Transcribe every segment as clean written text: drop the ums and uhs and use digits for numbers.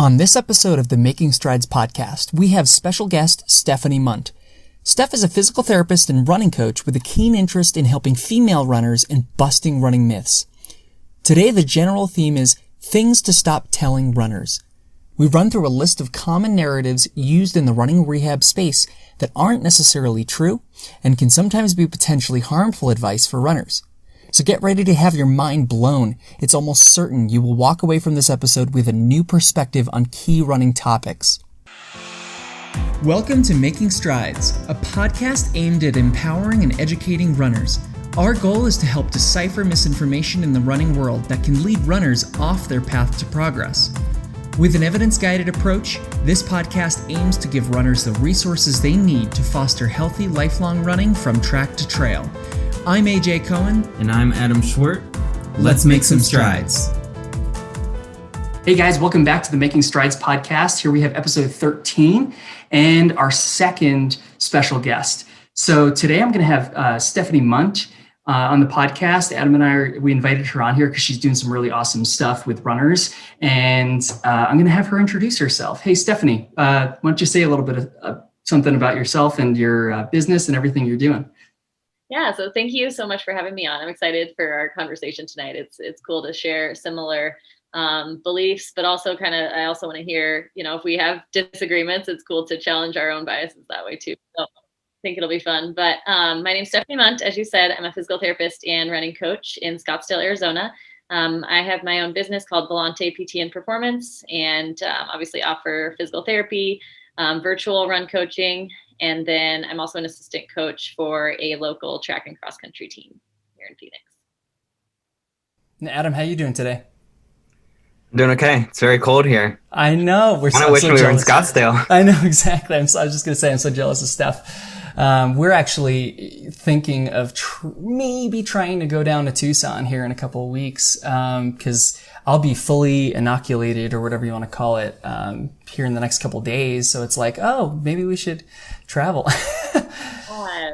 On this episode of the Making Strides podcast, we have special guest Stephanie Mundt. Steph is a physical therapist and running coach with a keen interest in helping female runners and busting running myths. Today, the general theme is things to stop telling runners. We run through a list of common narratives used in the running rehab space that aren't necessarily true and can sometimes be potentially harmful advice for runners. So get ready to have your mind blown. It's almost certain you will walk away from this episode with a new perspective on key running topics. Welcome to Making Strides, a podcast aimed at empowering and educating runners. Our goal is to help decipher misinformation in the running world that can lead runners off their path to progress. With an evidence-guided approach, this podcast aims to give runners the resources they need to foster healthy, lifelong running from track to trail. I'm AJ Cohen. And I'm Adam Schwert. Let's make some strides. Hey guys, welcome back to the Making Strides podcast. Here we have episode 13 and our second special guest. So today I'm going to have Stephanie Mundt on the podcast. Adam and we invited her on here because she's doing some really awesome stuff with runners. And I'm going to have her introduce herself. Hey, Stephanie, why don't you say a little bit of something about yourself and your business and everything you're doing? Yeah, so thank you so much for having me on. I'm excited for our conversation tonight. It's cool to share similar beliefs, but also I also want to hear, if we have disagreements, it's cool to challenge our own biases that way too. So I think it'll be fun. But my name's Stephanie Mundt. As you said, I'm a physical therapist and running coach in Scottsdale, Arizona. I have my own business called Volante PT and Performance, and obviously offer physical therapy, virtual run coaching. And then I'm also an assistant coach for a local track and cross country team here in Phoenix. Adam, how you doing today? I'm doing okay. It's very cold here. I know. I wish we were in Scottsdale. I know, exactly. I was just going to say, I'm so jealous of Steph. We're actually thinking of maybe trying to go down to Tucson here in a couple of weeks because I'll be fully inoculated or whatever you want to call it here in the next couple of days. So it's like, oh, maybe we should travel.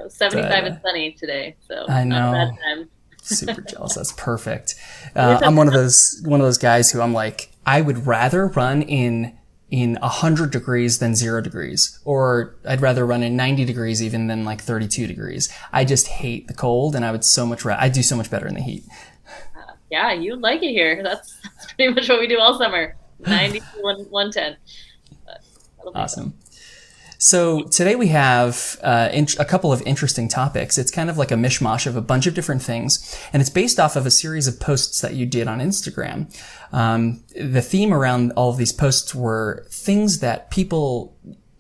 75 and sunny today. So I know. Not a bad time. Super jealous. That's perfect. I'm one of those guys who I'm like, I would rather run in 100 degrees than 0 degrees, or I'd rather run in 90 degrees even than like 32 degrees. I just hate the cold, and I do so much better in the heat. Yeah, you like it here. That's pretty much what we do all summer. 90 to 110. Awesome. So today we have a couple of interesting topics. It's kind of like a mishmash of a bunch of different things, and it's based off of a series of posts that you did on Instagram. The theme around all of these posts were things that people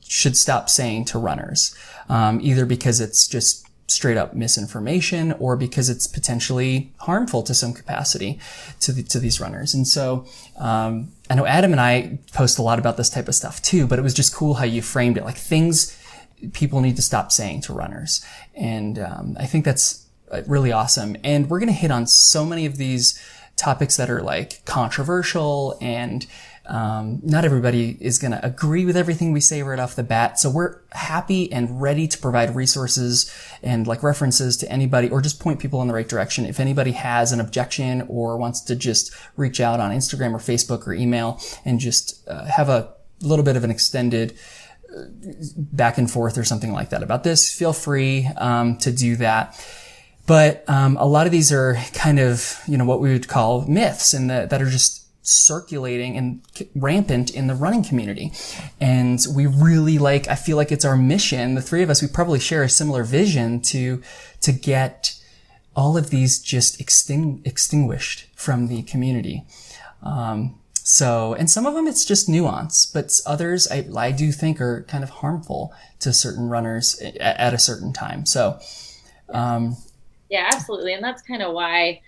should stop saying to runners, either because it's just straight up misinformation or because it's potentially harmful to some capacity to these runners. And so, I know Adam and I post a lot about this type of stuff too, but it was just cool how you framed it, like things people need to stop saying to runners. And, I think that's really awesome. And we're going to hit on so many of these topics that are like controversial, and not everybody is going to agree with everything we say right off the bat. So we're happy and ready to provide resources and like references to anybody, or just point people in the right direction. If anybody has an objection or wants to just reach out on Instagram or Facebook or email and just have a little bit of an extended back and forth or something like that about this, feel free to do that. But a lot of these are kind of, what we would call myths, and that are just circulating and rampant in the running community. And we really I feel like it's our mission, the three of us, we probably share a similar vision to get all of these just extinguished from the community. And some of them it's just nuance, but others I do think are kind of harmful to certain runners at a certain time. So, yeah, absolutely. And that's kind of why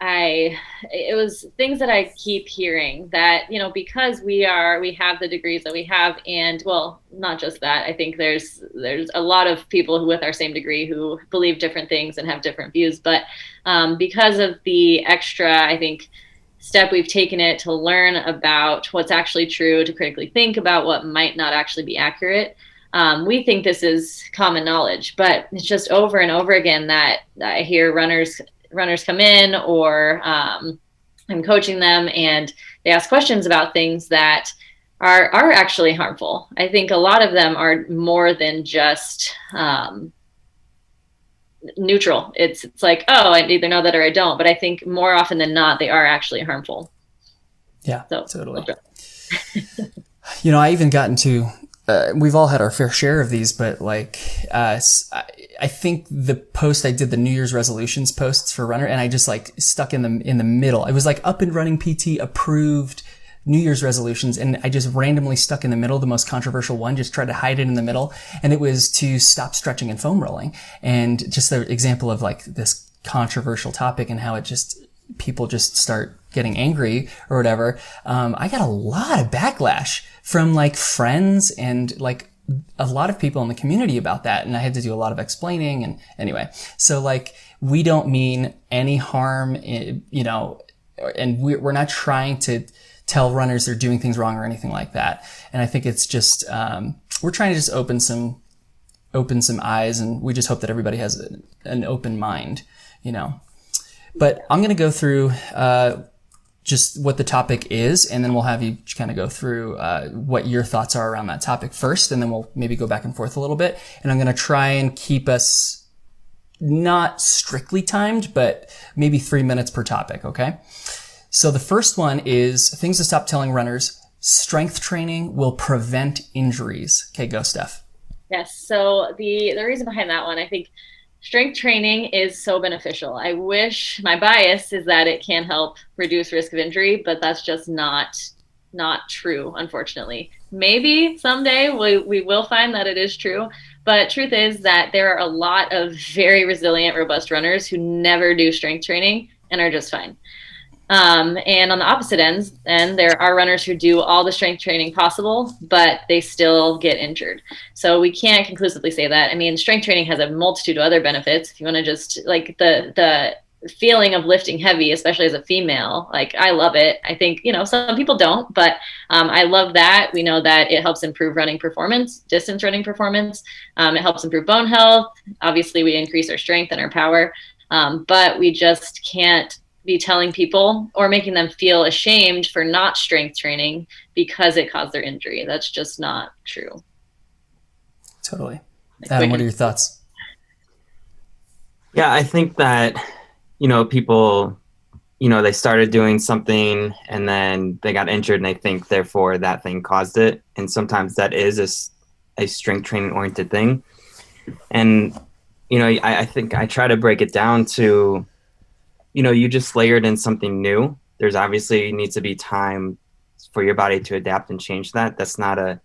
it was things that I keep hearing that, because we have the degrees that we have, and well, not just that, I think there's a lot of people with our same degree who believe different things and have different views, but because of the extra, I think, step we've taken it to learn about what's actually true, to critically think about what might not actually be accurate. We think this is common knowledge, but it's just over and over again that I hear runners come in, or I'm coaching them, and they ask questions about things that are actually harmful. I think a lot of them are more than just neutral. It's like, oh, I either know that or I don't. But I think more often than not, they are actually harmful. Yeah, So totally. I even got into, we've all had our fair share of these, but like, I think the post I did, the New Year's resolutions posts for runner, and I just like stuck in the middle. It was like up and running PT approved New Year's resolutions, and I just randomly stuck in the middle, the most controversial one, just tried to hide it in the middle. And it was to stop stretching and foam rolling. And just the example of like this controversial topic and how it just, people just start getting angry or whatever. I got a lot of backlash from like friends and like a lot of people in the community about that. And I had to do a lot of explaining. And anyway, so like, we don't mean any harm, and we're not trying to tell runners they're doing things wrong or anything like that. And I think it's just, we're trying to just open some eyes, and we just hope that everybody has an open mind, But I'm going to go through, just what the topic is, and then we'll have you kind of go through, what your thoughts are around that topic first, and then we'll maybe go back and forth a little bit. And I'm going to try and keep us not strictly timed, but maybe 3 minutes per topic. Okay. So the first one is things to stop telling runners. Strength training will prevent injuries. Okay, go, Steph. Yes. So the reason behind that one, I think strength training is so beneficial. I wish, my bias is that it can help reduce risk of injury, but that's just not true, unfortunately. Maybe someday we will find that it is true. But truth is that there are a lot of very resilient, robust runners who never do strength training and are just fine. And on the opposite ends, and there are runners who do all the strength training possible, but they still get injured. So we can't conclusively say that. I mean, strength training has a multitude of other benefits. If you want to just like the feeling of lifting heavy, especially as a female, like I love it. I think, some people don't, but I love that. We know that it helps improve running performance, distance running performance. It helps improve bone health. Obviously, we increase our strength and our power, but we just can't be telling people or making them feel ashamed for not strength training because it caused their injury. That's just not true. Totally. Adam, what are your thoughts? Yeah, I think that, people, they started doing something and then they got injured and they think therefore that thing caused it. And sometimes that is a strength training oriented thing. And, I think I try to break it down to, you just layered in something new. There's obviously needs to be time for your body to adapt and change that. That's not a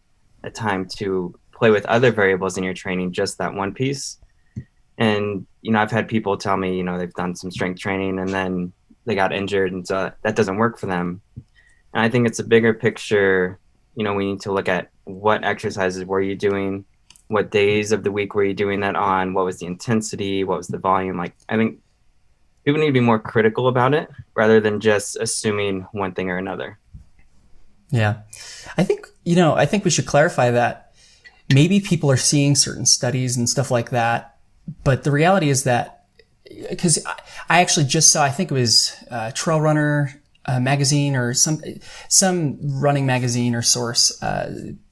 time to play with other variables in your training, just that one piece. And, I've had people tell me, they've done some strength training and then they got injured and so that doesn't work for them. And I think it's a bigger picture. We need to look at what exercises were you doing? What days of the week were you doing that on? What was the intensity? What was the volume? Like, I think people need to be more critical about it rather than just assuming one thing or another. Yeah. I think we should clarify that maybe people are seeing certain studies and stuff like that. But the reality is that, because I actually just saw, I think it was Trail Runner magazine or some running magazine or source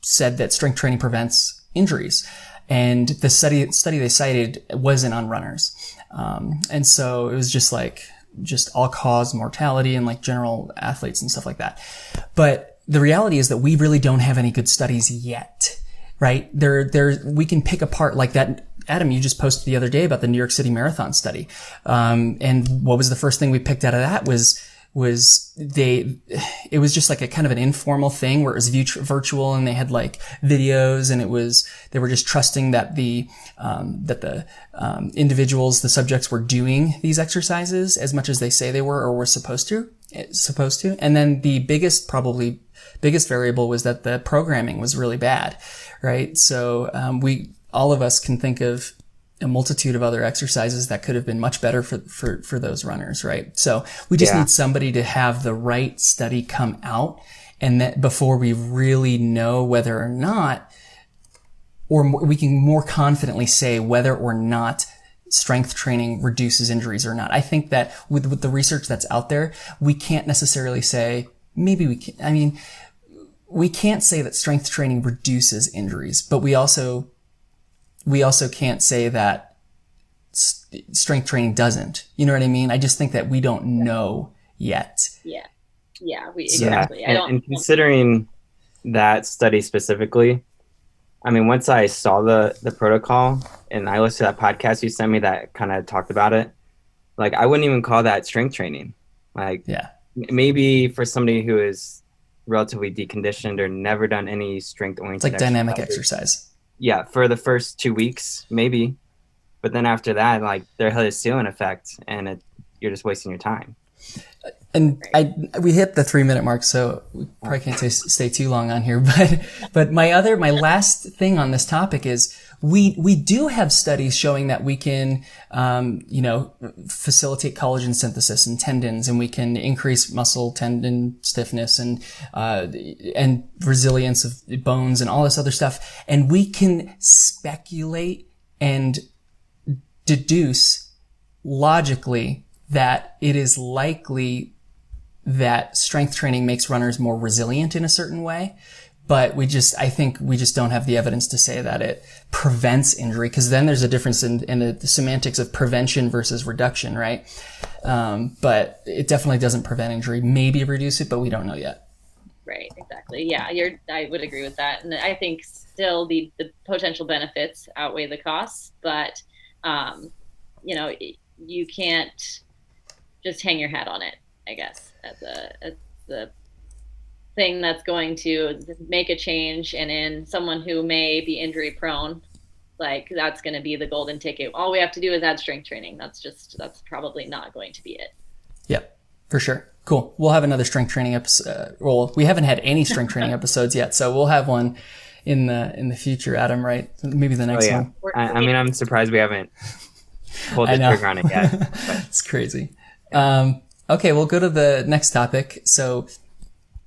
said that strength training prevents injuries. And the study they cited wasn't on runners. And so it was just all cause mortality and like general athletes and stuff like that. But the reality is that we really don't have any good studies yet, right? We can pick apart like that. Adam, you just posted the other day about the New York City Marathon study. And what was the first thing we picked out of that it was just like a kind of an informal thing where it was virtual and they had like videos and they were just trusting that the individuals, the subjects were doing these exercises as much as they say they were or were supposed to. And then the biggest variable was that the programming was really bad, right? So, all of us can think of a multitude of other exercises that could have been much better for those runners, right? So we just need somebody to have the right study come out, and that before we really know whether or not, or we can more confidently say whether or not strength training reduces injuries or not. I think that with the research that's out there, we can't necessarily say, maybe we can. I mean, we can't say that strength training reduces injuries, but we also can't say that strength training doesn't. You know what I mean? I just think that we don't know yet. Yeah. Exactly. Yeah. And considering that study specifically, I mean, once I saw the protocol and I listened to that podcast you sent me that kind of talked about it, like I wouldn't even call that strength training. Like, maybe for somebody who is relatively deconditioned or never done any strength oriented, it's like dynamic exercise. Yeah, for the first 2 weeks, maybe, but then after that, like there hit a ceiling effect, and you're just wasting your time. And we hit the 3-minute mark, so we probably can't stay too long on here. But my last thing on this topic is we do have studies showing that we can, facilitate collagen synthesis in tendons, and we can increase muscle tendon stiffness and resilience of bones and all this other stuff. And we can speculate and deduce logically that it is likely that strength training makes runners more resilient in a certain way. But I think we just don't have the evidence to say that it prevents injury, because then there's a difference in the semantics of prevention versus reduction, right? But it definitely doesn't prevent injury. Maybe reduce it, but we don't know yet. Right, exactly. Yeah, I would agree with that. And I think still the potential benefits outweigh the costs, but, you can't just hang your hat on it, I guess, as the thing that's going to make a change. And in someone who may be injury prone, like that's going to be the golden ticket. All we have to do is add strength training. That's probably not going to be it. Yep, for sure. Cool. We'll have another strength training episode. Well, we haven't had any strength training episodes yet, so we'll have one in the future, Adam, right? Maybe the next one. I mean, I'm surprised we haven't pulled the trigger on it yet. It's crazy. Okay, we'll go to the next topic. So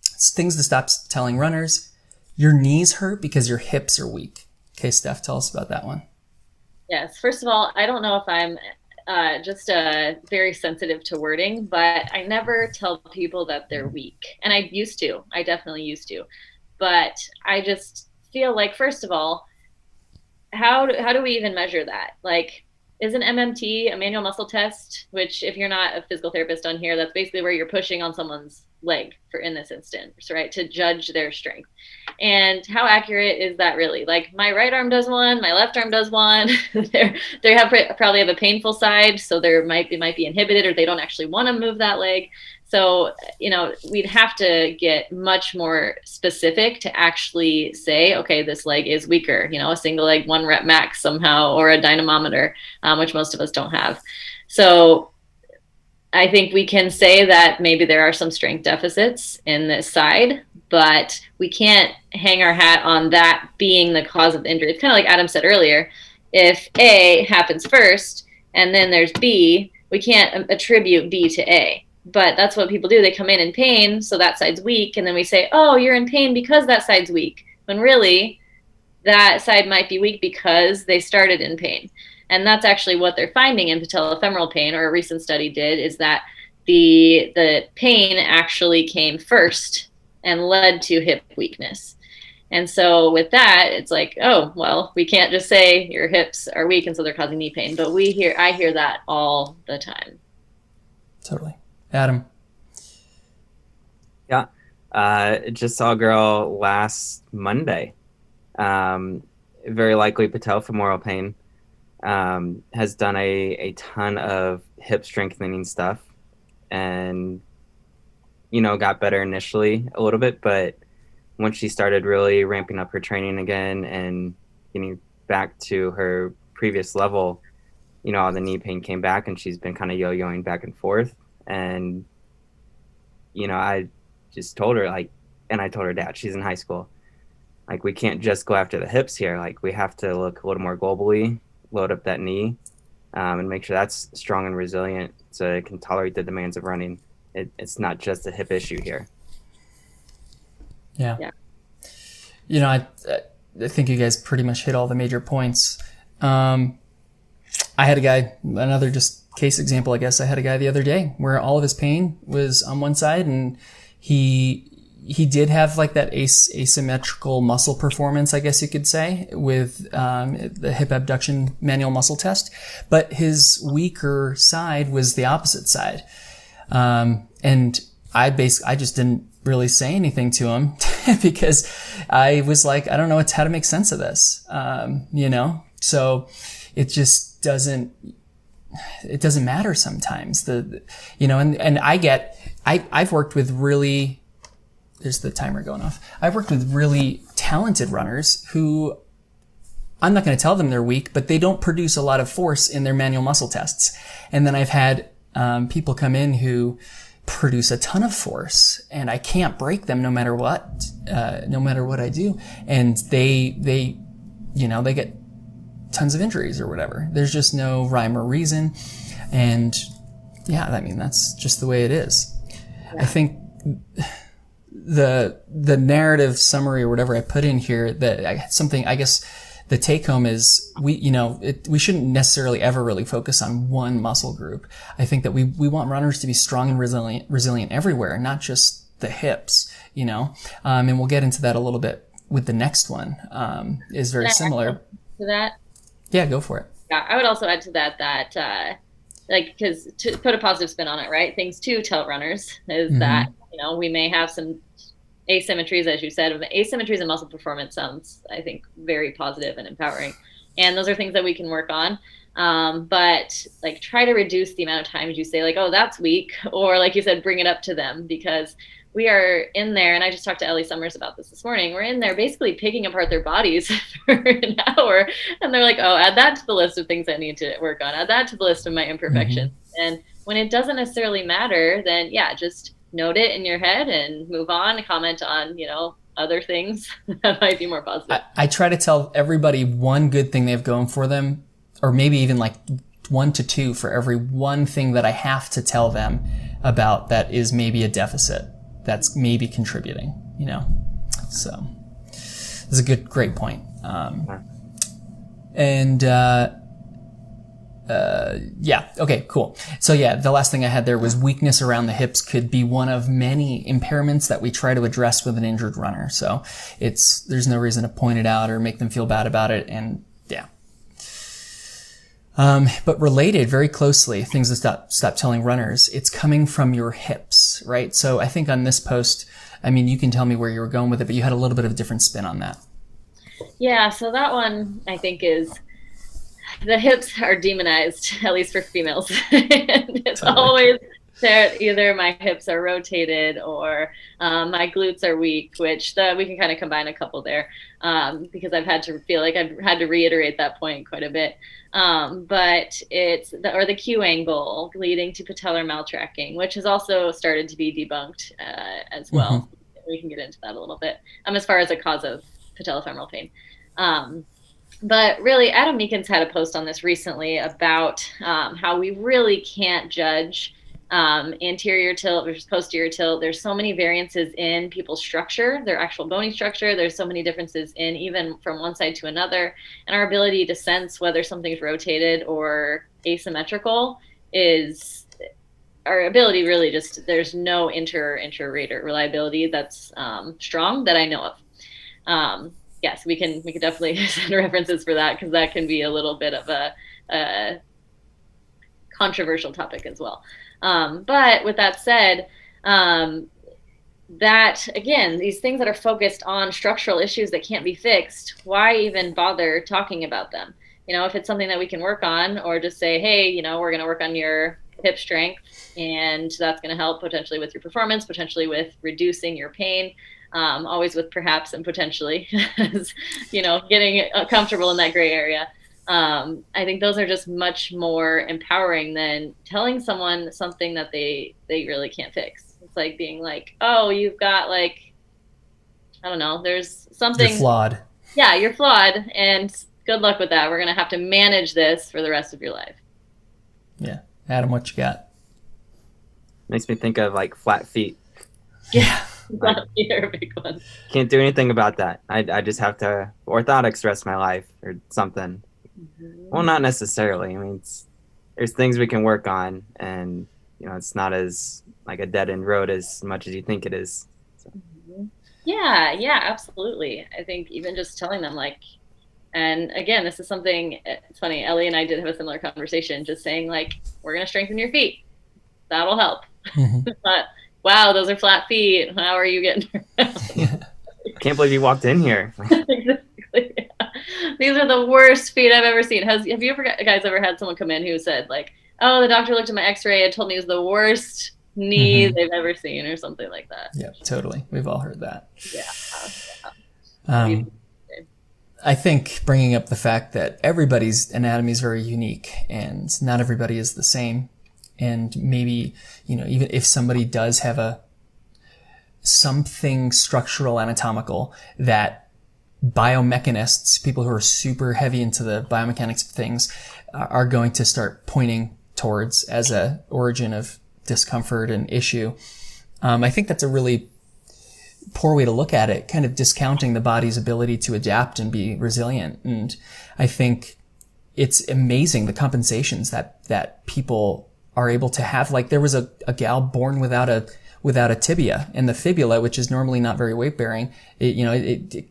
it's things to stop telling runners. Your knees hurt because your hips are weak. Okay, Steph, tell us about that one. Yes. First of all, I don't know if I'm just very sensitive to wording, but I never tell people that they're weak. And I used to. I definitely used to. But I just feel like, first of all, how do we even measure that? Like, is an MMT a manual muscle test, which if you're not a physical therapist on here, that's basically where you're pushing on someone's leg in this instance, right, to judge their strength. And how accurate is that really? Like my right arm does one, my left arm does one. they probably have a painful side, so they might be inhibited, or they don't actually want to move that leg. So, we'd have to get much more specific to actually say, okay, this leg is weaker, a single leg, 1 rep max somehow, or a dynamometer, which most of us don't have. So I think we can say that maybe there are some strength deficits in this side, but we can't hang our hat on that being the cause of the injury. It's kind of like Adam said earlier. If A happens first and then there's B, we can't attribute B to A. But that's what people do. They come in pain, so that side's weak, and then we say, oh, you're in pain because that side's weak, when really that side might be weak because they started in pain. And that's actually what they're finding in patellofemoral pain, or a recent study did, is that the pain actually came first and led to hip weakness. And so with that, it's like, oh, well, we can't just say your hips are weak and so they're causing knee pain. But I hear that all the time. Totally. Adam. Yeah. Just saw a girl last Monday. Very likely patellofemoral pain. Has done a ton of hip strengthening stuff, and got better initially a little bit, but once she started really ramping up her training again and getting back to her previous level, all the knee pain came back, and she's been kind of yo-yoing back and forth. And I just told her, and I told her dad, she's in high school, we can't just go after the hips here. We have to look a little more globally, load up that knee, and make sure that's strong and resilient so it can tolerate the demands of running. It's not just a hip issue here. Yeah. I think you guys pretty much hit all the major points. I had a guy, another just case example, I guess. I had a guy the other day where all of his pain was on one side, and he he did have like that asymmetrical muscle performance, I guess you could say, with the hip abduction manual muscle test. But his weaker side was the opposite side. And I just didn't really say anything to him because I was like, I don't know how to make sense of this. So it just doesn't matter sometimes. And I've worked with really, there's the timer going off. I've worked with really talented runners who, I'm not going to tell them they're weak, but they don't produce a lot of force in their manual muscle tests. And then I've had people come in who produce a ton of force, and I can't break them no matter what I do. And they get tons of injuries or whatever. There's just no rhyme or reason. And yeah, I mean, that's just the way it is. Yeah. I think the narrative summary or whatever I put in here, I guess the take home is we shouldn't necessarily ever really focus on one muscle group. I think that we want runners to be strong and resilient everywhere, not just the hips, and we'll get into that a little bit with the next one, is very similar. To that? Yeah, go for it. Yeah, I would also add to that, because to put a positive spin on it, right? Things to tell runners is that, we may have some asymmetries, as you said. Asymmetries in muscle performance sounds, I think, very positive and empowering. And those are things that we can work on. But like, try to reduce the amount of times you say like, oh, that's weak. Or like you said, bring it up to them, because we are in there. And I just talked to Ellie Summers about this morning. We're in there basically picking apart their bodies for an hour. And they're like, oh, add that to the list of things I need to work on. Add that to the list of my imperfections. And when it doesn't necessarily matter, then yeah, just note it in your head and move on, comment on, other things that might be more positive. I try to tell everybody one good thing they have going for them, or maybe even like 1 to 2 for every one thing that I have to tell them about that is maybe a deficit that's maybe contributing, So this is a great point. Yeah. Okay, cool. So yeah, the last thing I had there was weakness around the hips could be one of many impairments that we try to address with an injured runner. So there's no reason to point it out or make them feel bad about it. And yeah. But related very closely, things to stop telling runners, it's coming from your hips, right? So I think on this post, I mean, you can tell me where you were going with it, but you had a little bit of a different spin on that. Yeah. So that one I think is, the hips are demonized, at least for females. And it's always there. Either my hips are rotated or my glutes are weak, which we can kind of combine a couple there, because I've had to feel like I've had to reiterate that point quite a bit. But it's the Q angle leading to patellar maltracking, which has also started to be debunked as well. We can get into that a little bit as far as a cause of patellofemoral pain. But really, Adam Meekins had a post on this recently about how we really can't judge anterior tilt versus posterior tilt. There's so many variances in people's structure, their actual bony structure. There's so many differences in even from one side to another. And our ability to sense whether something's rotated or asymmetrical is our ability really just, there's no inter-rater reliability that's strong that I know of. Yes, we can definitely send references for that, because that can be a little bit of a controversial topic as well. But with that said, that again, these things that are focused on structural issues that can't be fixed, why even bother talking about them? If it's something that we can work on, or just say, hey, we're going to work on your hip strength, and that's going to help potentially with your performance, potentially with reducing your pain. Always with perhaps and potentially, getting comfortable in that gray area. I think those are just much more empowering than telling someone something that they really can't fix. It's like being like, oh, you've got like, I don't know, there's something. You're flawed. Yeah, you're flawed, and good luck with that. We're going to have to manage this for the rest of your life. Yeah. Adam, what you got? Makes me think of like flat feet. Yeah. You're a big one. Can't do anything about that. I just have to orthotics the rest of my life or something. Well, not necessarily. I mean, there's things we can work on, and it's not as like a dead end road as much as you think it is. So. Yeah, absolutely. I think even just telling them like, and again, this is something, it's funny, Ellie and I did have a similar conversation, just saying like, we're going to strengthen your feet. That'll help. Mm-hmm. But, wow, those are flat feet. How are you getting around? Yeah. Can't believe you walked in here. Exactly. Yeah. These are the worst feet I've ever seen. Have you ever guys ever had someone come in who said like, "Oh, the doctor looked at my X-ray and told me it was the worst knee Mm-hmm. they've ever seen," or something like that? Yeah, totally. We've all heard that. Yeah. Um, I think bringing up the fact that everybody's anatomy is very unique and not everybody is the same. And maybe, even if somebody does have something structural anatomical that biomechanists, people who are super heavy into the biomechanics of things, are going to start pointing towards as a origin of discomfort and issue. I think that's a really poor way to look at it, kind of discounting the body's ability to adapt and be resilient. And I think it's amazing the compensations that people are able to have. Like there was a gal born without a tibia, and the fibula, which is normally not very weight bearing, it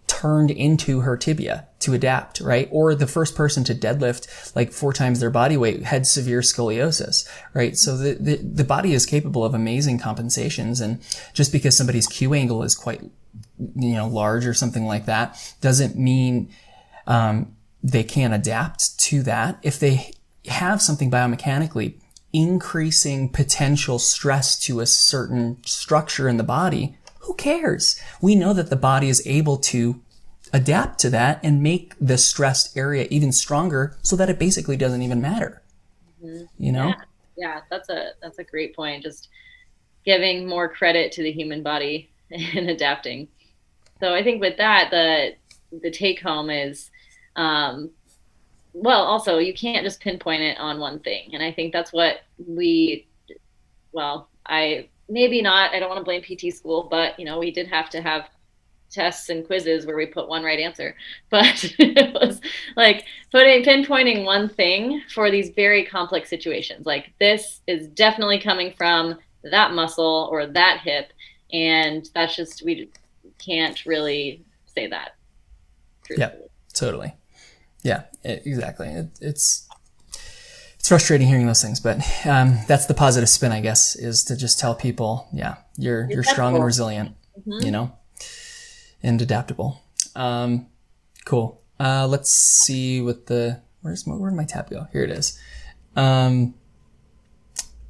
turned into her tibia to adapt, right? Or the first person to deadlift like 4 times their body weight had severe scoliosis, right? So the body is capable of amazing compensations, and just because somebody's Q angle is quite, large or something like that doesn't mean they can't adapt to that. If they have something biomechanically increasing potential stress to a certain structure in the body, who cares? We know that the body is able to adapt to that and make the stressed area even stronger so that it basically doesn't even matter. Mm-hmm. Yeah, that's a great point. Just giving more credit to the human body and adapting. So I think with that, the take home is, well, also you can't just pinpoint it on one thing. And I think that's what maybe not, I don't want to blame PT school, but we did have to have tests and quizzes where we put one right answer, but it was like pinpointing one thing for these very complex situations. Like this is definitely coming from that muscle or that hip. And that's just, we can't really say that truthfully. Yeah, totally. Yeah, exactly. It's frustrating hearing those things, but that's the positive spin, I guess, is to just tell people, yeah, you're strong and resilient, and adaptable. Cool. Let's see where'd my tab go? Here it is.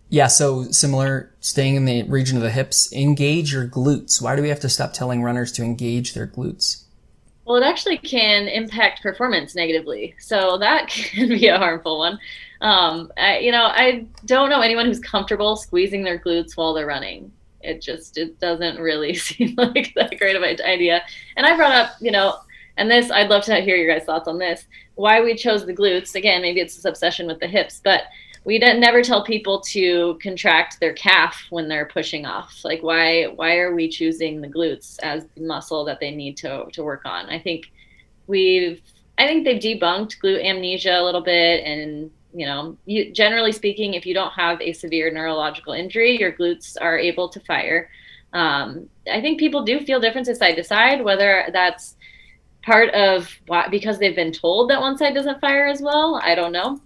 Yeah, so similar, staying in the region of the hips, engage your glutes. Why do we have to stop telling runners to engage their glutes? Well, it actually can impact performance negatively. So that can be a harmful one. I don't know anyone who's comfortable squeezing their glutes while they're running. It doesn't really seem like that great of an idea. And I brought up, and this, I'd love to hear your guys' thoughts on this, why we chose the glutes. Again, maybe it's this obsession with the hips, but we never tell people to contract their calf when they're pushing off. Like why are we choosing the glutes as the muscle that they need to work on? I think they've debunked glute amnesia a little bit. And, generally speaking, if you don't have a severe neurological injury, your glutes are able to fire. I think people do feel differences side to side, whether that's part of because they've been told that one side doesn't fire as well. I don't know.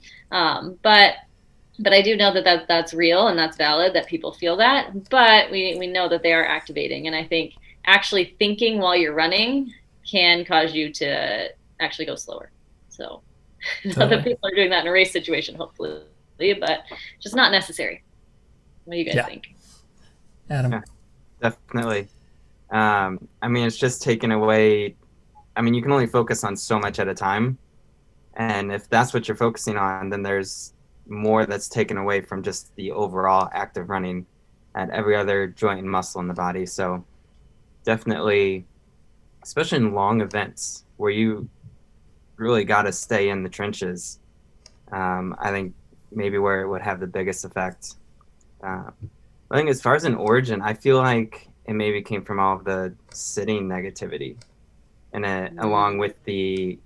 But I do know that's real and that's valid, that people feel that. But we know that they are activating. And I think actually thinking while you're running can cause you to actually go slower. So not that people are doing that in a race situation, hopefully, but just not necessary. What do you guys think? Adam? Yeah, definitely. It's just taken away. You can only focus on so much at a time. And if that's what you're focusing on, then there's more that's taken away from just the overall act of running at every other joint and muscle in the body. So definitely, especially in long events where you really got to stay in the trenches, I think maybe where it would have the biggest effect. I think as far as an origin, I feel like it maybe came from all of the sitting negativity, and along with the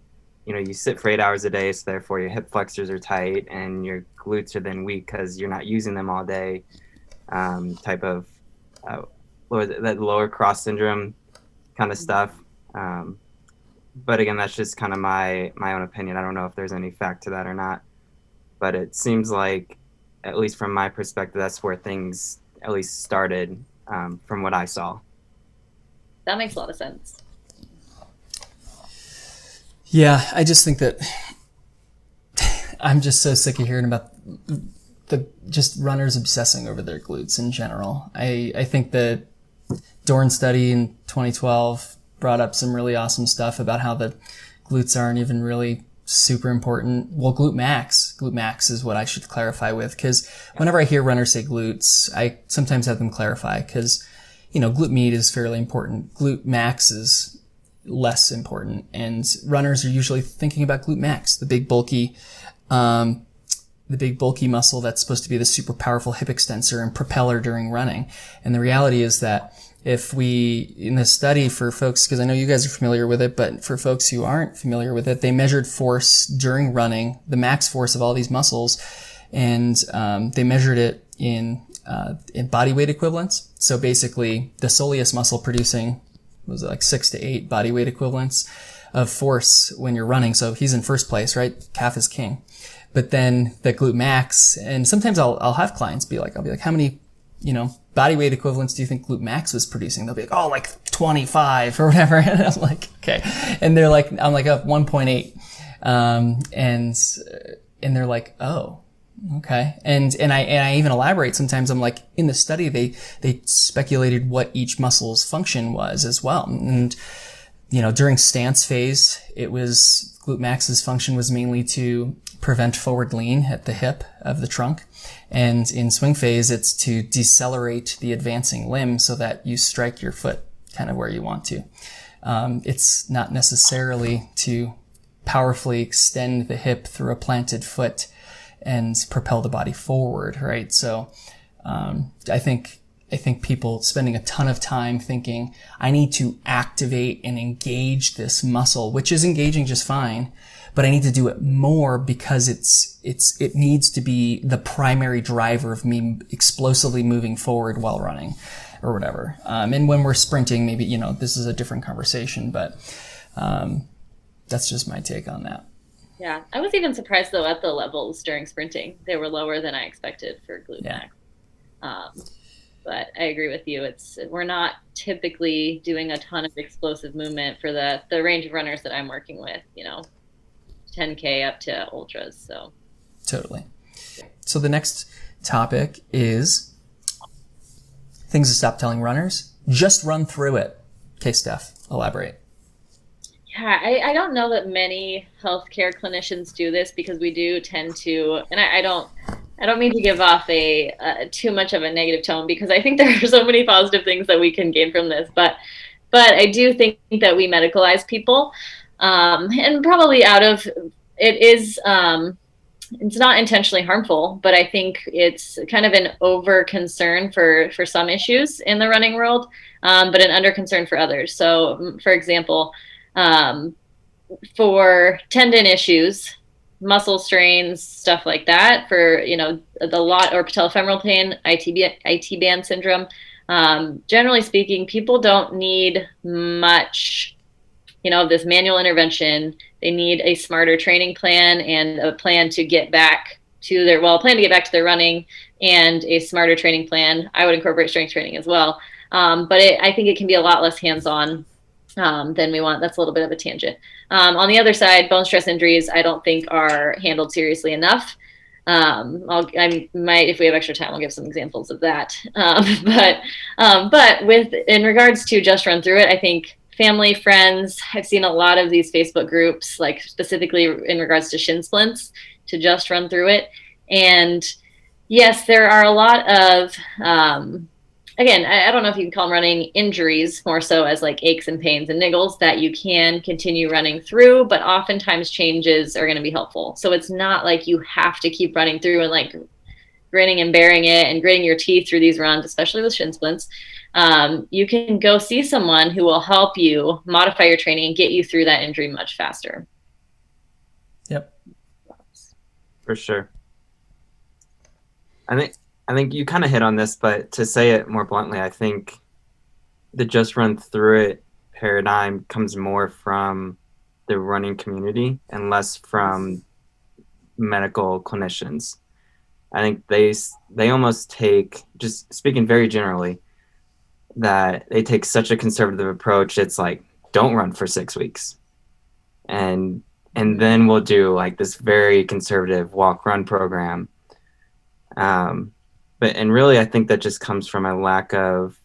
you sit for 8 hours a day, so therefore your hip flexors are tight and your glutes are then weak because you're not using them all day. Type of that lower cross syndrome. kind of stuff. But again, that's just kind of my own opinion. I don't know if there's any fact to that or not, but it seems like, at least from my perspective, that's where things at least started, from what I saw. That makes a lot of sense. Yeah, I just think that I'm just so sick of hearing about the just runners obsessing over their glutes in general. I think the Dorn study in 2012 brought up some really awesome stuff about how the glutes aren't even really super important. Well, glute max is what I should clarify with, because whenever I hear runners say glutes, I sometimes have them clarify, because, glute med is fairly important. Glute max is less important, and runners are usually thinking about glute max, the big bulky muscle that's supposed to be the super powerful hip extensor and propeller during running. And the reality is that if we, in this study for folks, because I know you guys are familiar with it, but for folks who aren't familiar with it, they measured force during running, the max force of all these muscles, and they measured it in body weight equivalents. So basically, the soleus muscle producing, was it like 6 to 8 body weight equivalents of force when you're running. So he's in first place, right? Calf is king. But then the glute max, and sometimes I'll have clients be like, how many, body weight equivalents do you think glute max was producing? They'll be like, like 25 or whatever. And I'm like, okay. And they're like, I'm like, 1.8. And they're like, oh, okay. And I even elaborate sometimes. I'm like, in the study, they speculated what each muscle's function was as well. And, during stance phase, it was glute max's function was mainly to prevent forward lean at the hip of the trunk. And in swing phase, it's to decelerate the advancing limb so that you strike your foot kind of where you want to. It's not necessarily to powerfully extend the hip through a planted foot and propel the body forward, right? So I think people spending a ton of time thinking, I need to activate and engage this muscle, which is engaging just fine, but I need to do it more because it needs to be the primary driver of me explosively moving forward while running or whatever. And when we're sprinting, maybe, this is a different conversation, but that's just my take on that. Yeah. I was even surprised though at the levels during sprinting. They were lower than I expected for glute max. But I agree with you. We're not typically doing a ton of explosive movement for the range of runners that I'm working with, 10K up to ultras. So totally. So the next topic is things to stop telling runners. Just run through it. Okay, Steph, elaborate. Yeah, I don't know that many healthcare clinicians do this, because we do tend to, and I don't mean to give off a too much of a negative tone, because I think there are so many positive things that we can gain from this. But I do think that we medicalize people, and probably it is, it's not intentionally harmful, but I think it's kind of an over concern for some issues in the running world, but an under concern for others. So, for example, for tendon issues, muscle strains, stuff like that, for the lot or patellofemoral pain, IT band syndrome. Generally speaking, people don't need much, this manual intervention. They need a smarter training plan and a plan to get back to their running, and a smarter training plan. I would incorporate strength training as well, but I think it can be a lot less hands-on than we want. That's a little bit of a tangent. On the other side, bone stress injuries, I don't think are handled seriously enough. If we have extra time, I'll give some examples of that. But in regards to just run through it, I think family, friends, I've seen a lot of these Facebook groups, like specifically in regards to shin splints, to just run through it. And yes, there are a lot of, again, I don't know if you can call them running injuries, more so as like aches and pains and niggles that you can continue running through, but oftentimes changes are going to be helpful. So it's not like you have to keep running through and like grinning and bearing it and gritting your teeth through these runs, especially with shin splints. You can go see someone who will help you modify your training and get you through that injury much faster. Yep. For sure. I think you kind of hit on this, but to say it more bluntly, I think the just run through it paradigm comes more from the running community and less from medical clinicians. I think they almost take, just speaking very generally, that they take such a conservative approach. It's like, don't run for 6 weeks. And then we'll do like this very conservative walk run program. And really, I think that just comes from a lack of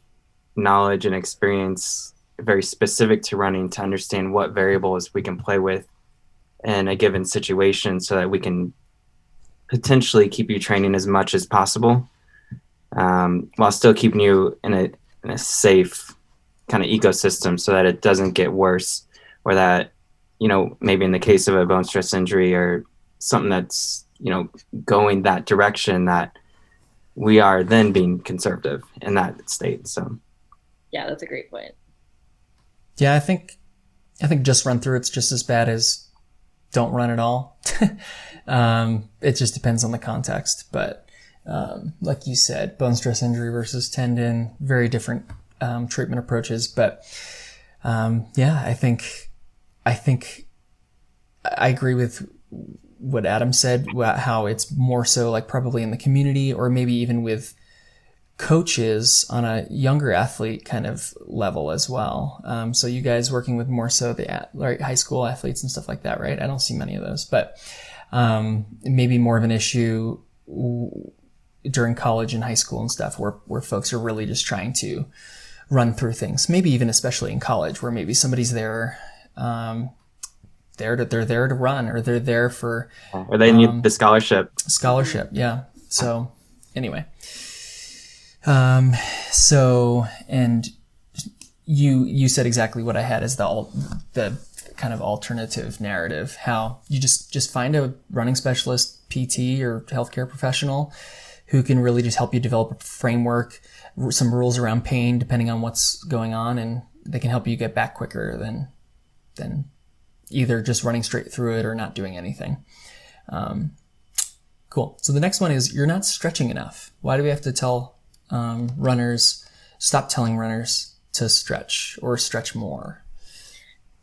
knowledge and experience very specific to running to understand what variables we can play with in a given situation so that we can potentially keep you training as much as possible, while still keeping you in a safe kind of ecosystem so that it doesn't get worse, or that, maybe in the case of a bone stress injury or something that's, going that direction, that we are then being conservative in that state. So yeah, that's a great point. Yeah, I think just run through it's just as bad as don't run at all. It just depends on the context. But like you said, bone stress injury versus tendon, very different treatment approaches. But yeah, I think I agree with what Adam said, how it's more so like probably in the community, or maybe even with coaches on a younger athlete kind of level as well. So you guys working with more so the high school athletes and stuff like that, right? I don't see many of those, but maybe more of an issue during college and high school and stuff where folks are really just trying to run through things. Maybe even especially in college, where maybe somebody's there, they're there to run, or they're there for, or they need the scholarship. Yeah. So anyway, so, and you said exactly what I had as the kind of alternative narrative, how you just find a running specialist, PT or healthcare professional who can really just help you develop a framework, some rules around pain depending on what's going on, and they can help you get back quicker than either just running straight through it or not doing anything. Cool. So the next one is, you're not stretching enough. Why do we have to tell stop telling runners to stretch or stretch more?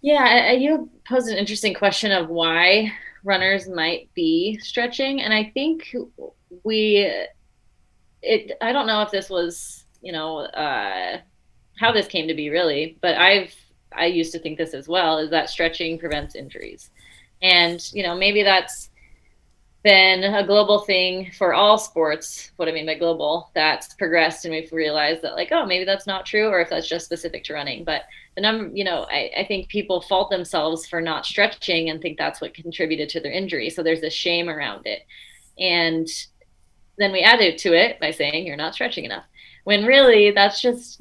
Yeah, you posed an interesting question of why runners might be stretching. And I think I don't know if this was, how this came to be really, but I used to think this as well, is that stretching prevents injuries. And, maybe that's been a global thing for all sports. What I mean by global, that's progressed, and we've realized that, like, oh, maybe that's not true, or if that's just specific to running. But the number, I think people fault themselves for not stretching and think that's what contributed to their injury. So there's this shame around it. And then we added to it by saying you're not stretching enough, when really that's just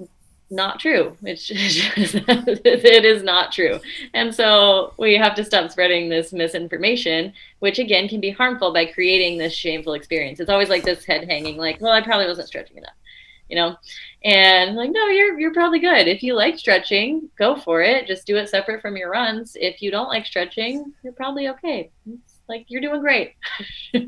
not true. It is not true. And so we have to stop spreading this misinformation, which again can be harmful by creating this shameful experience. It's always like this head hanging, like, well, I probably wasn't stretching enough, and like, no, you're probably good. If you like stretching, go for it. Just do it separate from your runs. If you don't like stretching, you're probably okay. It's like, you're doing great.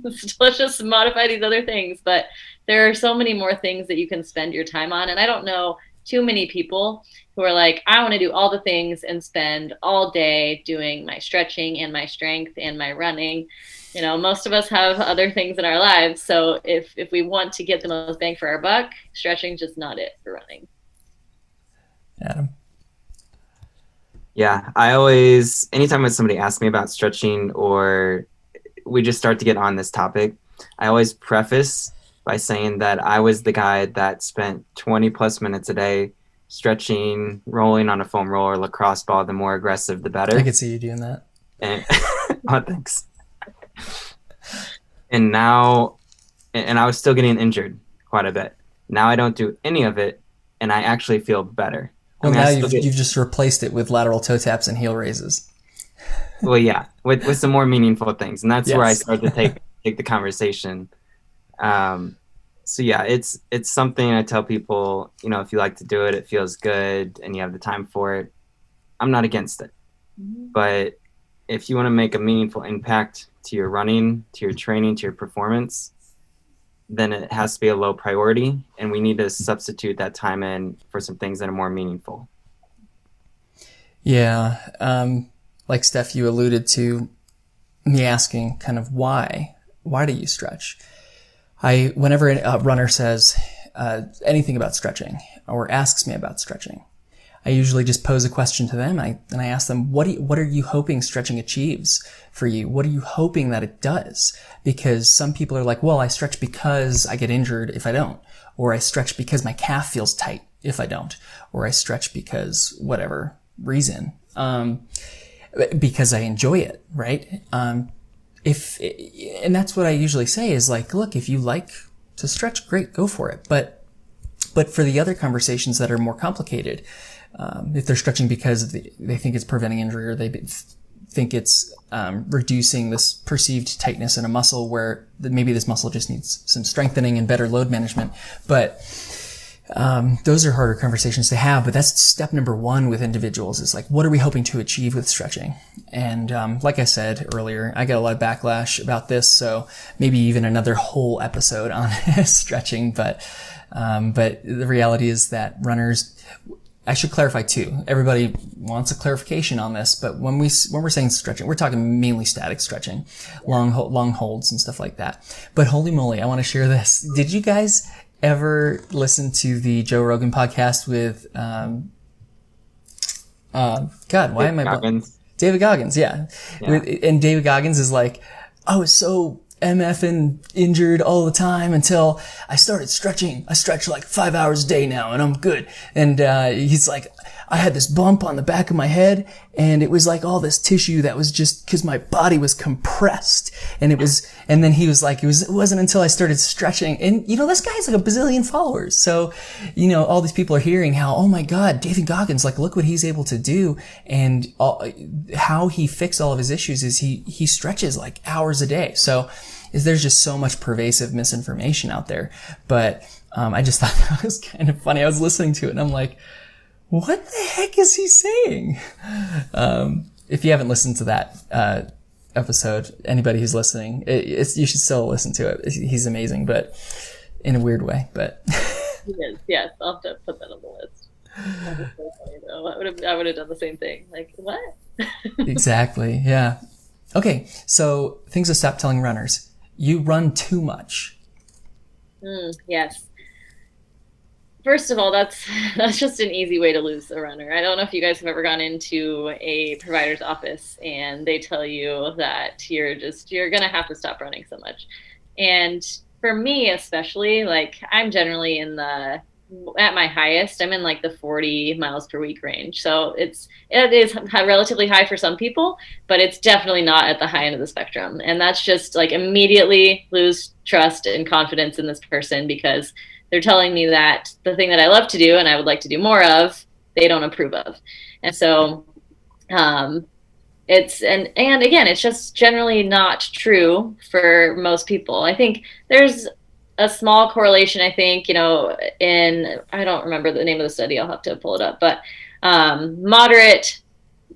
Let's just modify these other things. But there are so many more things that you can spend your time on. And I don't know too many people who are like, I want to do all the things and spend all day doing my stretching and my strength and my running. Most of us have other things in our lives. So if we want to get the most bang for our buck, stretching is just not it for running. Adam? Yeah, I always, anytime when somebody asks me about stretching or we just start to get on this topic, I always preface by saying that I was the guy that spent 20 plus minutes a day stretching, rolling on a foam roller, lacrosse ball. The more aggressive, the better. I could see you doing that. And, oh, thanks. And now, and I was still getting injured quite a bit. Now I don't do any of it, and I actually feel better. Well, now you've just replaced it with lateral toe taps and heel raises. Well, yeah, with some more meaningful things, and that's Yes. where I start to take the conversation. So yeah, it's something I tell people, if you like to do it, it feels good, and you have the time for it, I'm not against it. Mm-hmm. But if you want to make a meaningful impact to your running, to your training, to your performance, then it has to be a low priority, and we need to substitute that time in for some things that are more meaningful. Yeah. Like Steph, you alluded to me asking kind of why do you stretch? Whenever a runner says anything about stretching or asks me about stretching, I usually just pose a question to them, and I ask them, what are you hoping stretching achieves for you? What are you hoping that it does? Because some people are like, well, I stretch because I get injured if I don't, or I stretch because my calf feels tight if I don't, or I stretch because whatever reason, because I enjoy it, right? And that's what I usually say is like, look, if you like to stretch, great, go for it. But for the other conversations that are more complicated, if they're stretching because they think it's preventing injury, or they think it's reducing this perceived tightness in a muscle where maybe this muscle just needs some strengthening and better load management. But those are harder conversations to have. But that's step number one with individuals is like, what are we hoping to achieve with stretching? And like I said earlier, I get a lot of backlash about this, so maybe even another whole episode on stretching. But the reality is that runners, I should clarify too. Everybody wants a clarification on this, but when we're saying stretching, we're talking mainly static stretching, long holds and stuff like that. But holy moly, I want to share this. Did you guys ever listen to the Joe Rogan podcast with David Goggins? Yeah. And David Goggins is like, I was so MFing injured all the time until I started stretching. I stretch like 5 hours a day now and I'm good. And he's like, I had this bump on the back of my head and it was like all this tissue that was just because my body was compressed. And then he was like, it wasn't until I started stretching. And this guy has like a bazillion followers. So, all these people are hearing how, oh my God, David Goggins, like look what he's able to do. And how he fixed all of his issues is he stretches like hours a day. So there's just so much pervasive misinformation out there. But I just thought that was kind of funny. I was listening to it and I'm like, what the heck is he saying? If you haven't listened to that episode, anybody who's listening, you should still listen to it. He's amazing, but in a weird way. But he is, yes. I'll have to put that on the list. That was so funny, though. I would have done the same thing. Like, what? Exactly, yeah. Okay, so things to stop telling runners. You run too much. Yes. First of all, that's just an easy way to lose a runner. I don't know if you guys have ever gone into a provider's office and they tell you that you're going to have to stop running so much. And for me, especially, like I'm generally at my highest, I'm in like the 40 miles per week range. So it is relatively high for some people, but it's definitely not at the high end of the spectrum. And that's just like immediately lose trust and confidence in this person because they're telling me that the thing that I love to do and I would like to do more of, they don't approve of. And so and again, it's just generally not true for most people. I think there's a small correlation, I think, I don't remember the name of the study, I'll have to pull it up, but moderate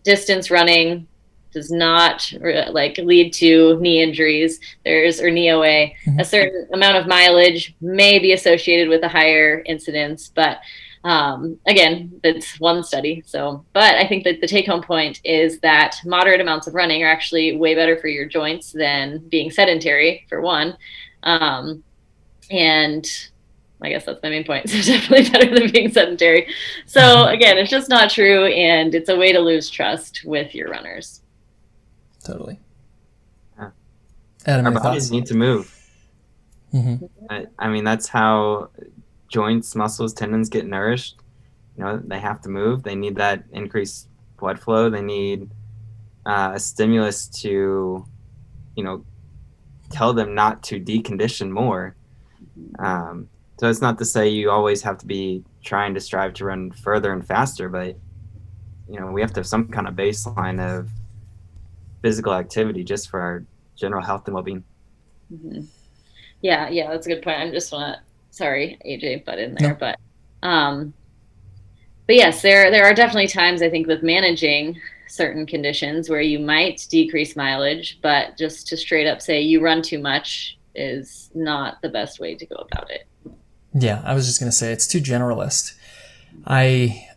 distance running does not lead to knee injuries. Or knee OA. Mm-hmm. A certain amount of mileage may be associated with a higher incidence, but again, it's one study. But I think that the take home point is that moderate amounts of running are actually way better for your joints than being sedentary, for one. And I guess that's my main point. So definitely better than being sedentary. So again, it's just not true. And it's a way to lose trust with your runners. Totally. Yeah. Adam, our bodies need to move. Mm-hmm. I mean, that's how joints, muscles, tendons get nourished. They have to move. They need that increased blood flow. They need a stimulus to, tell them not to decondition more. So it's not to say you always have to be trying to strive to run further and faster, but, we have to have some kind of baseline of physical activity just for our general health and well-being. Mm-hmm. Yeah, that's a good point. I'm just sorry, AJ, butt in there, no. But yes, there are definitely times I think with managing certain conditions where you might decrease mileage, but just to straight up say you run too much is not the best way to go about it. Yeah, I was just going to say it's too generalist. I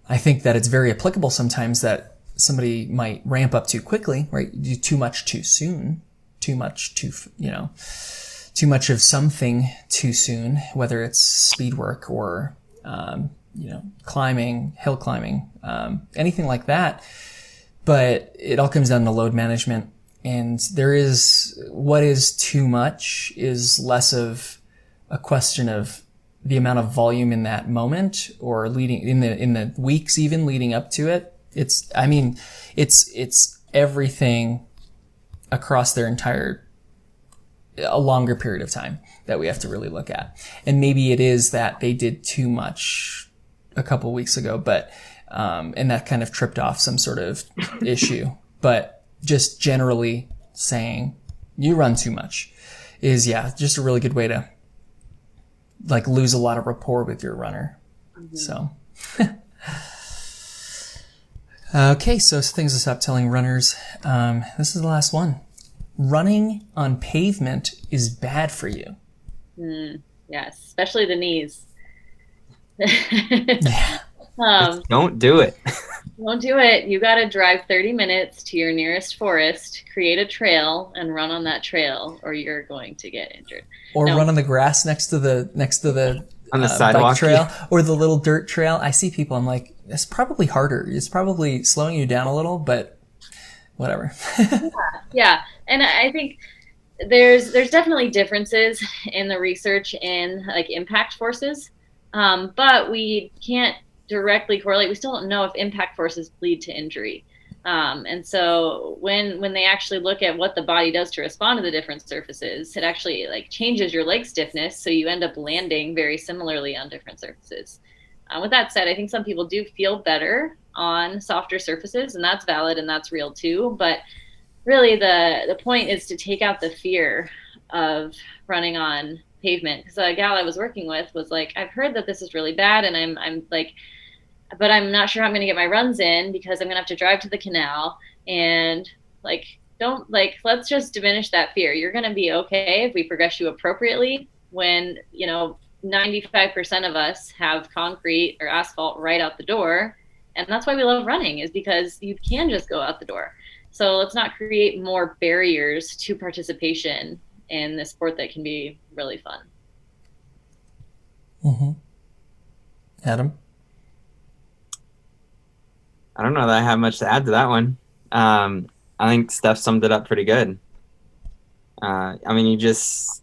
I think that it's very applicable sometimes that somebody might ramp up too quickly, right? Do too much too soon, too much of something too soon, whether it's speed work or, climbing, hill climbing, anything like that. But it all comes down to load management. And what is too much is less of a question of the amount of volume in that moment or leading in the weeks even leading up to it. It's everything across their a longer period of time that we have to really look at. And maybe it is that they did too much a couple weeks ago, but, and that kind of tripped off some sort of issue. But just generally saying you run too much is, just a really good way to like lose a lot of rapport with your runner. Mm-hmm. So, okay. So things to stop telling runners. This is the last one. Running on pavement is bad for you. Yes, especially the knees. Don't do it. Don't do it. You got to drive 30 minutes to your nearest forest, create a trail, and run on that trail, or you're going to get injured. Or run on the grass next to the on the sidewalk bike trail or the little dirt trail. I see people. I'm like, it's probably harder. It's probably slowing you down a little, but whatever. Yeah. And I think there's definitely differences in the research in like impact forces, but we can't directly correlate. We still don't know if impact forces lead to injury. And so when they actually look at what the body does to respond to the different surfaces, it actually like changes your leg stiffness. So you end up landing very similarly on different surfaces. With that said, I think some people do feel better on softer surfaces, and that's valid and that's real too. But really the point is to take out the fear of running on pavement. Because a gal I was working with was like, I've heard that this is really bad, and I'm like, but I'm not sure how I'm going to get my runs in because I'm going to have to drive to the canal. And let's just diminish that fear. You're going to be okay if we progress you appropriately when, 95% of us have concrete or asphalt right out the door. And that's why we love running, is because you can just go out the door. So let's not create more barriers to participation in this sport that can be really fun. Mm-hmm. Adam? I don't know that I have much to add to that one. I think Steph summed it up pretty good. It's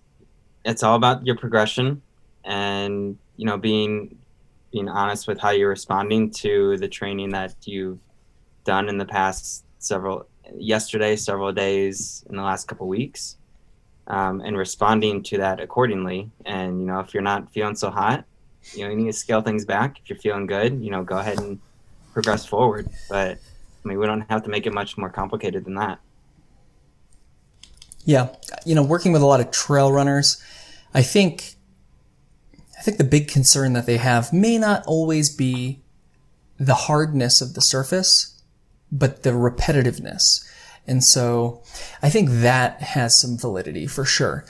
all about your progression and, being honest with how you're responding to the training that you've done in the past several days in the last couple of weeks, and responding to that accordingly. And, if you're not feeling so hot, you need to scale things back. If you're feeling good, go ahead and progress forward. But we don't have to make it much more complicated than that. Yeah. Working with a lot of trail runners, I think the big concern that they have may not always be the hardness of the surface, but the repetitiveness. And so I think that has some validity for sure.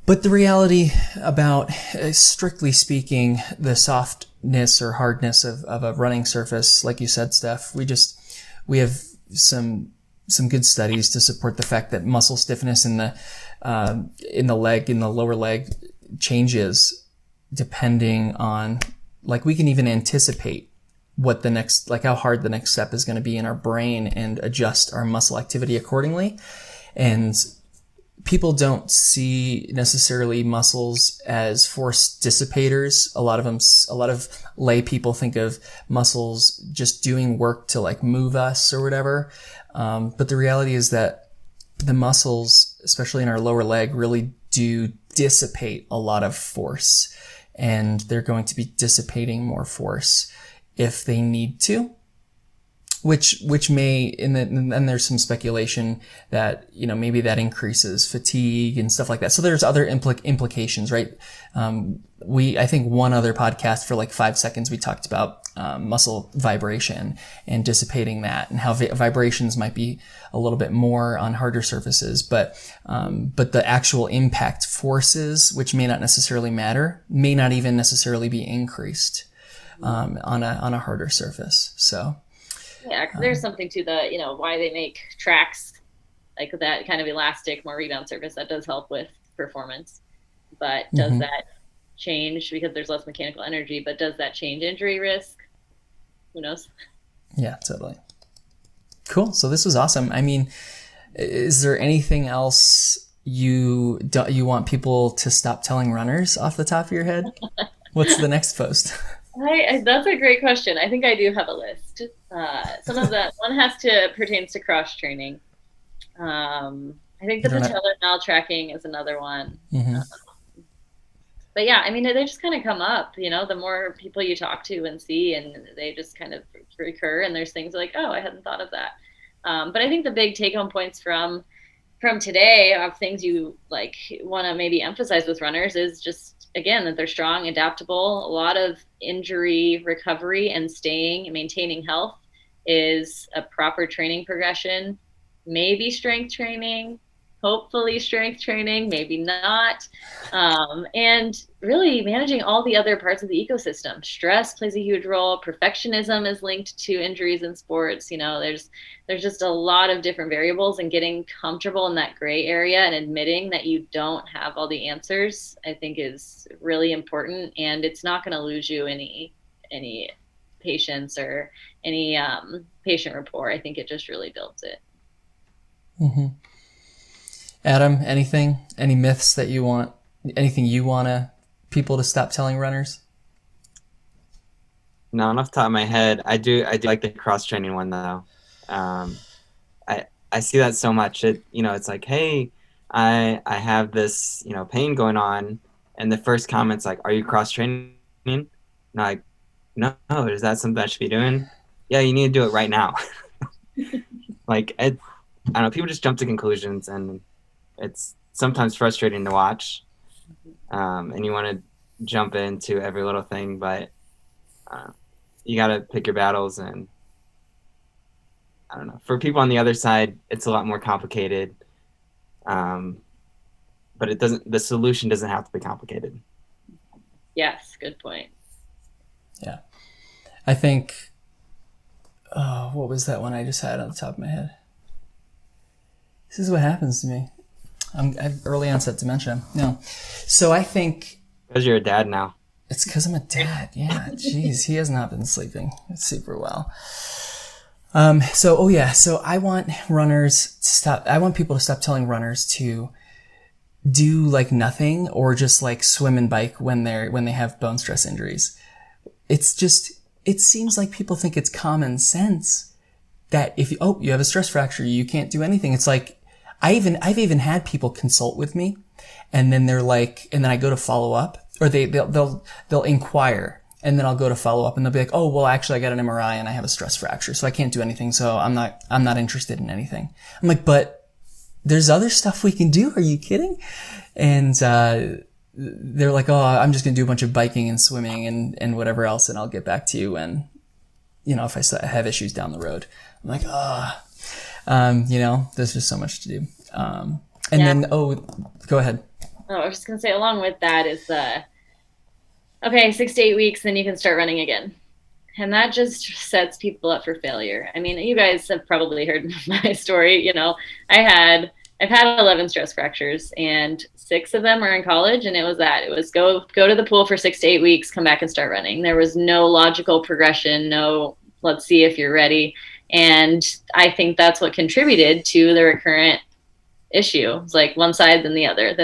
But the reality about, strictly speaking, the softness or hardness of a running surface, like you said, Steph, we have some good studies to support the fact that muscle stiffness in the lower leg changes depending on, like, we can even anticipate what how hard the next step is going to be in our brain and adjust our muscle activity accordingly. And people don't see necessarily muscles as force dissipators. A lot of lay people think of muscles just doing work to like move us or whatever. But the reality is that the muscles, especially in our lower leg, really do dissipate a lot of force, and they're going to be dissipating more force if they need to. Which may, and then there's some speculation that, maybe that increases fatigue and stuff like that. So there's other implications, right? I think one other podcast for like 5 seconds, we talked about, muscle vibration and dissipating that, and how vibrations might be a little bit more on harder surfaces, but the actual impact forces, which may not necessarily matter, may not even necessarily be increased. on a harder surface. So yeah, 'cause there's something to the, why they make tracks like that kind of elastic, more rebound surface that does help with performance. But does that change, because there's less mechanical energy, but does that change injury risk? Who knows? Yeah, totally. Cool. So this was awesome. I mean, is there anything else you want people to stop telling runners off the top of your head? What's the next post? That's a great question. I think I do have a list. Some of that one pertains to cross training. I think the patellar maltracking is another one. But yeah, I mean, they just kind of come up, the more people you talk to and see, and they just kind of recur, and there's things like, oh, I hadn't thought of that. But I think the big take home points from today of things you like want to maybe emphasize with runners is just, again, that they're strong, adaptable. A lot of injury recovery and maintaining health is a proper training progression, maybe strength training, hopefully strength training, maybe not. And really managing all the other parts of the ecosystem. Stress plays a huge role. Perfectionism is linked to injuries in sports. There's just a lot of different variables, and getting comfortable in that gray area and admitting that you don't have all the answers, I think, is really important. And it's not going to lose you any patience or any patient rapport. I think it just really builds it. Adam, any myths that anything you want people to stop telling runners? No, off the top of my head, I do like the cross training one though. I see that so much. It's like, hey, I have this, pain going on, and the first comment's like, are you cross training? And I'm like, no, is that something I should be doing? Yeah, you need to do it right now. Like, I don't know, people just jump to conclusions, and it's sometimes frustrating to watch. And you want to jump into every little thing, but you got to pick your battles. And I don't know, for people on the other side, it's a lot more complicated. But the solution doesn't have to be complicated. Yes, good point. Yeah. I think, what was that one I just had on the top of my head? This is what happens to me. I have early onset dementia. No. So I think... Because you're a dad now. It's because I'm a dad. Yeah. Jeez, he has not been sleeping super well. So I want people to stop telling runners to do like nothing or just like swim and bike when they have bone stress injuries. It seems like people think it's common sense that if you have a stress fracture, you can't do anything. It's like, I've even had people consult with me, and then they're like, and then I go to follow up, or they'll inquire, and then I'll go to follow up, and they'll be like, oh, well, actually I got an MRI and I have a stress fracture, so I can't do anything. So I'm not interested in anything. I'm like, but there's other stuff we can do. Are you kidding? And, they're like, oh, I'm just going to do a bunch of biking and swimming and whatever else, and I'll get back to you when, if I have issues down the road. I'm like, there's just so much to do. Then, go ahead. Oh, I was just going to say, along with that is 6 to 8 weeks, then you can start running again. And that just sets people up for failure. I mean, you guys have probably heard my story. I've had 11 stress fractures, and 6 of them were in college, and it was go to the pool for 6 to 8 weeks, come back and start running. There was no logical progression, no, let's see if you're ready. And I think that's what contributed to the recurrent issue. It's like one side, then the other,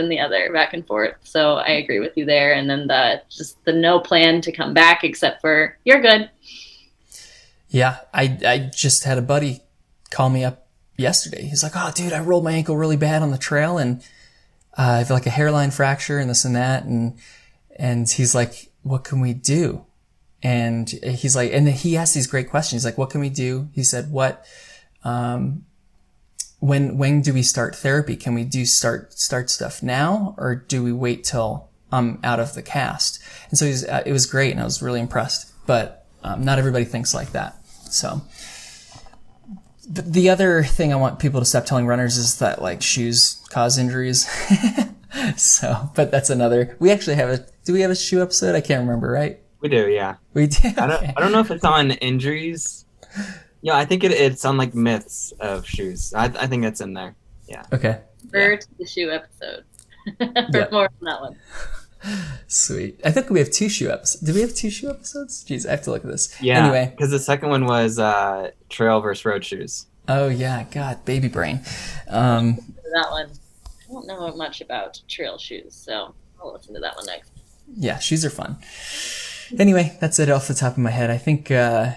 back and forth. So I agree with you there. And then the no plan to come back except for you're good. Yeah. I just had a buddy call me up yesterday. He's like, oh, dude, I rolled my ankle really bad on the trail, and I have like a hairline fracture and this and that. And he's like, what can we do? And he's like, and he asked these great questions. He's like, what can we do? He said, when do we start therapy? Can we start stuff now, or do we wait till I'm out of the cast? And so it was great, and I was really impressed, but not everybody thinks like that. So the other thing I want people to stop telling runners is that like shoes cause injuries. So, but that's another, we actually do we have a shoe episode? I can't remember, right? We do, yeah. We do. I don't know if it's on injuries. Yeah, I think it's on like myths of shoes. I think that's in there. Yeah. Okay. Refer to the shoe episode for Yeah. more on that one. Sweet. I think we have 2 shoe episodes. Did we have 2 shoe episodes? Jeez, I have to look at this. Yeah. Anyway. Because the second one was trail versus road shoes. Oh yeah, God, baby brain. That one. I don't know much about trail shoes, so I'll listen to that one next. Yeah, shoes are fun. Anyway, that's it off the top of my head. I think I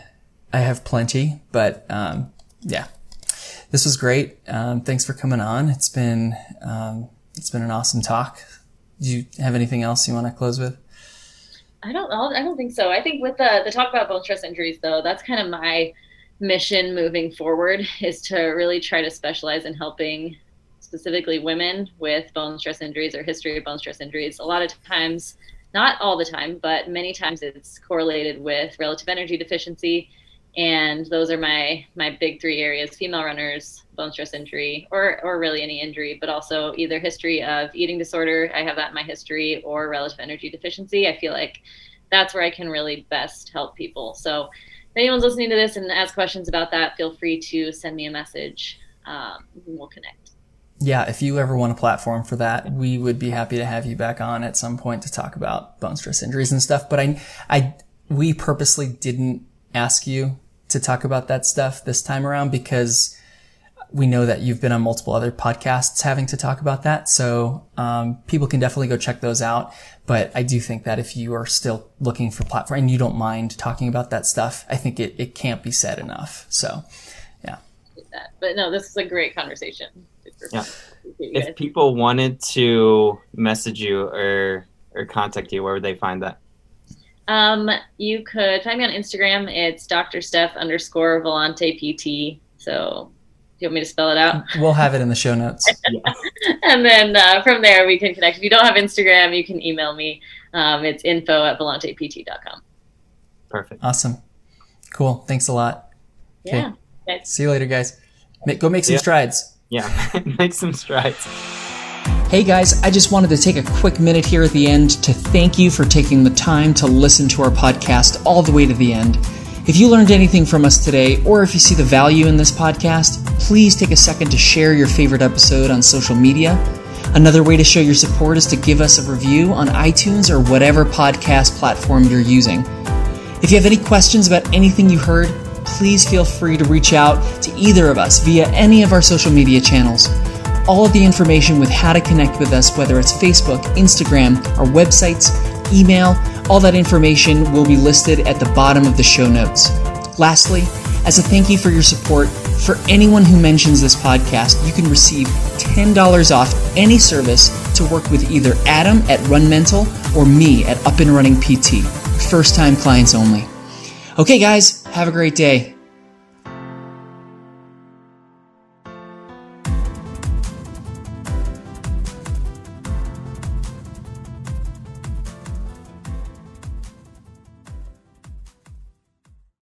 have plenty, but yeah, this was great. Thanks for coming on. It's been an awesome talk. Do you have anything else you want to close with? I don't think so. I think with the talk about bone stress injuries, though, that's kind of my mission moving forward, is to really try to specialize in helping specifically women with bone stress injuries or history of bone stress injuries. A lot of times, not all the time, but many times it's correlated with relative energy deficiency. And those are my big 3 areas: female runners, bone stress injury, or really any injury, but also either history of eating disorder, I have that in my history, or relative energy deficiency. I feel like that's where I can really best help people. So if anyone's listening to this and has questions about that, feel free to send me a message, and we'll connect. Yeah, if you ever want a platform for that, we would be happy to have you back on at some point to talk about bone stress injuries and stuff. But we purposely didn't ask you to talk about that stuff this time around because we know that you've been on multiple other podcasts having to talk about that. So people can definitely go check those out. But I do think that if you are still looking for platform and you don't mind talking about that stuff, I think it can't be said enough. So, yeah. But no, this is a great conversation. Yeah. If people wanted to message you or contact you, where would they find that? You could find me on Instagram. It's drsteph_Volante PT. So do you want me to spell it out? We'll have it in the show notes. Yeah. And then from there we can connect. If you don't have Instagram, you can email me. It's info@volantept.com. Perfect. Awesome. Cool. Thanks a lot. Yeah. Okay. See you later, guys. Go make some strides. Yeah. Make some strides. Hey guys, I just wanted to take a quick minute here at the end to thank you for taking the time to listen to our podcast all the way to the end. If you learned anything from us today, or if you see the value in this podcast, please take a second to share your favorite episode on social media. Another way to show your support is to give us a review on iTunes or whatever podcast platform you're using. If you have any questions about anything you heard, please feel free to reach out to either of us via any of our social media channels. All of the information with how to connect with us, whether it's Facebook, Instagram, our websites, email, all that information will be listed at the bottom of the show notes. Lastly, as a thank you for your support, for anyone who mentions this podcast, you can receive $10 off any service to work with either Adam at Run Mental or me at Up and Running PT. First-time clients only. Okay, guys, have a great day.